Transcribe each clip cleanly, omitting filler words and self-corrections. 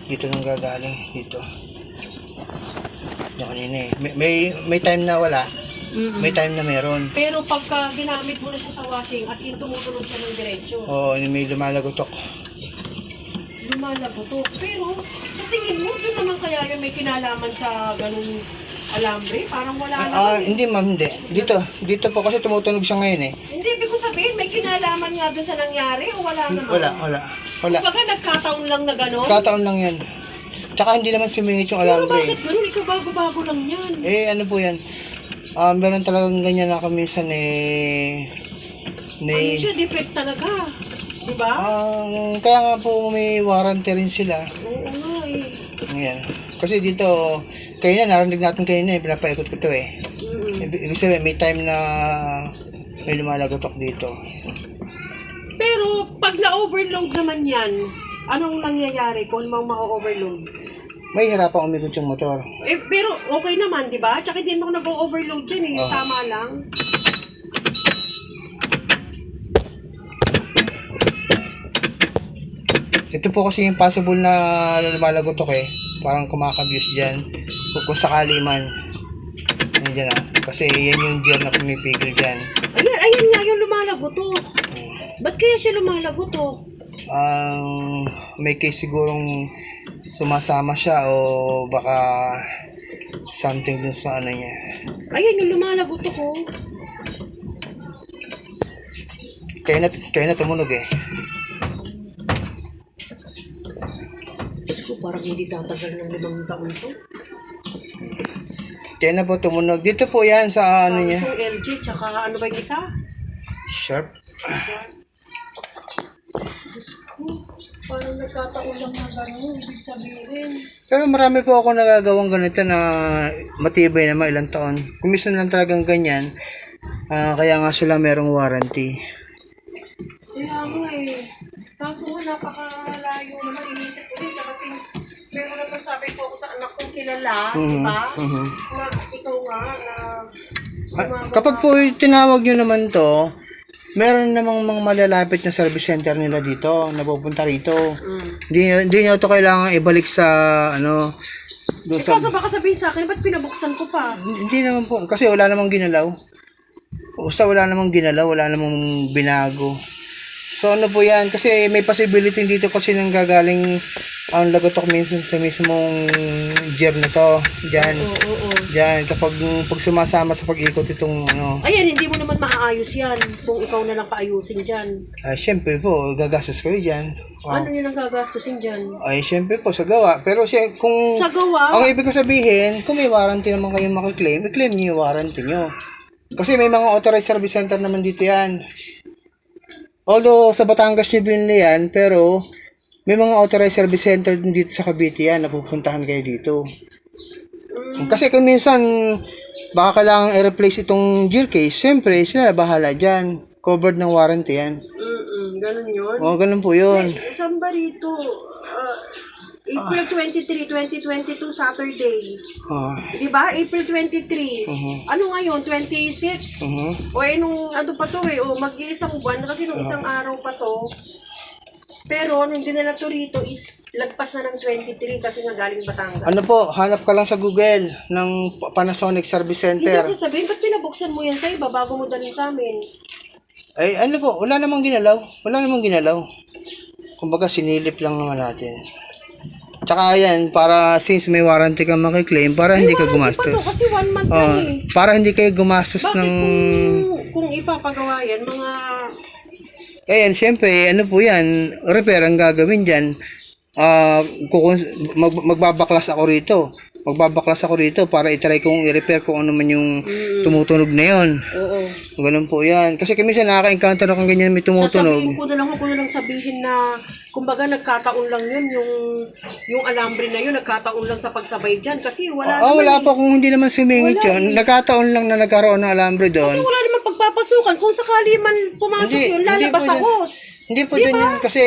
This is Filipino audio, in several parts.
Dito nang gagaling. Dito. Yan kanina eh. May time na wala. May time na meron. Pero pagka ginamit mo na siya sa washing, as in tumutunog siya ng diretsyo. Oo, may lumalagotok. Lumalagotok. Pero sa tingin mo, doon naman kaya yung may kinalaman sa ganung alambre? Parang wala naman. Hindi ma'am, hindi. Dito po kasi tumutunog siya ngayon eh. Hindi, ibig ko sabihin, may kinalaman nga doon sa nangyari o wala naman? Wala. Kumbaga nagkataon lang na gano'n? Kataon lang yan. Tsaka hindi naman sumingit yung Pero alambre. bakit gano'n? Ikaw bago-bago lang yan. Ano po yan? Meron talagang ganyan na minsan Ano siya, defect talaga. Diba? Kaya nga po may warranty rin sila. Oo nga eh. Ayan. Kasi dito, kayo na, narinig natin kayo na, pinapaikot ko to eh. Ibig sabihin, may time na may lumalagotok dito. Pero pag na-overload naman yan, anong nangyayari kung ma-overload? May hirapan umikot yung motor. Pero okay naman, di ba? Tsaka hindi mo nag-overload dyan eh. Tama lang. Ito po kasi yung possible na lumalagotok eh. Parang kumakabuse dyan. Kung sakali man. Ayan dyan Kasi yan yung gear na pumipigil dyan. Ayan nga yung lumalagotok. Ba't kaya siya lumalagotok? May case sigurong sumasama siya o baka something dun sa ano niya. Ayan yung lumalagotok oh. Kaya na tumunog eh. Diyos ko, parang hindi tatagal ng 5 taon to. Kaya na po tumunog. Dito po yan sa ano niya. Samsung LG, tsaka ano ba yung isa? Sharp. Diyos ko, parang nagkataon lang na gano'n, ibig sabihin. Pero marami po ako nagagawang ganito na matibay naman ilang taon. Kung minsan lang talagang ganyan, kaya nga sila merong warranty. Kaya nga eh. Kaso nga napakalayo naman, inisip ko din. Tsaka since meron na sabi ko ako sa anak kong kilala, diba? Na ikaw nga na... Kapag po tinawag nyo naman to, meron namang mga malalapit na service center nila dito, napupunta rito. Hindi nyo ito kailangan ibalik sa ano. Kaso baka sabihin sa akin, ba't pinabuksan ko pa? Hindi naman po, kasi wala namang ginalaw. Basta wala namang ginalaw, wala namang binago. So ano po yan, kasi may possibility dito kasi nang gagaling ang lagotok minsan sa mismong gear na to. Diyan. Diyan, kapag sumasama sa pag-ikot itong ano. Ayan, hindi mo naman maaayos yan kung ikaw na lang paayusin dyan. Siyempre po, gagastos kayo dyan. Ano yun ang gagastusin dyan? Siyempre po, sa gawa. Pero kung... Sa gawa? Ang ibig ko sabihin, kung may warranty naman kayong makiklaim, i-claim niyo yung warranty nyo. Kasi may mga authorized service center naman dito yan. Although sa Batangas nyo binili yan, pero may mga authorized service center din dito sa Cavite yan, napupuntahan kayo dito. Kasi kung minsan, baka kailangan i-replace itong gear case, siyempre, sila bahala dyan. Covered ng warranty yan. Ganun yun? Oo, ganun po yun. Saan ba rito? April 23, 2022, Saturday. Di ba? April 23. Ano ngayon? 26? O nung ano pa to mag-iisang buwan kasi nung isang araw pa to. Pero nung dinala to rito is lagpas na ng 23 kasi nga galing Batangas. Ano po, hanap ka lang sa Google ng Panasonic Service Hindi Center. ako sabihin, ba't pinabuksan mo yan sa iba bago mo dalhin sa amin? Ano po, wala namang ginalaw. Kumbaga sinilip lang naman natin. Tsaka yan, para since may warranty kang makiklaim, para hindi ka gumastos. Pa to, kasi 1 month lang eh. Para hindi kayo gumastos Bakit ng... kung ipapagawa yan, mga... Ayan, syempre, ano po yan, repair ang gagawin dyan. Magbabaklas ako rito para itry kong i-repair kung ano man yung tumutunog na yon. Oo. Ganun po yan. Kasi kami siya nakaka-encounter ako ganyan may tumutunog. Sasabihin ko na lang sabihin na kumbaga nagkataon lang yun yung alambre na yun nagkataon lang sa pagsabay dyan kasi wala naman wala pa kung hindi naman sumingit yun. Nagkataon lang na nagkaroon ng alambre doon. Kasi wala naman pagpapasukan kung sakali man pumasok yun lalabas sa hose. Hindi po dun yun kasi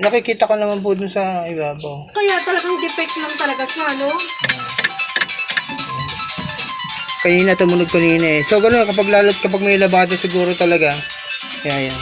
nakikita ko naman po dun sa iba po. Kaya talagang defect lang talaga siya, no? Kanina tumunog kanina eh. So gano'n kapag may labada siguro talaga. Yan.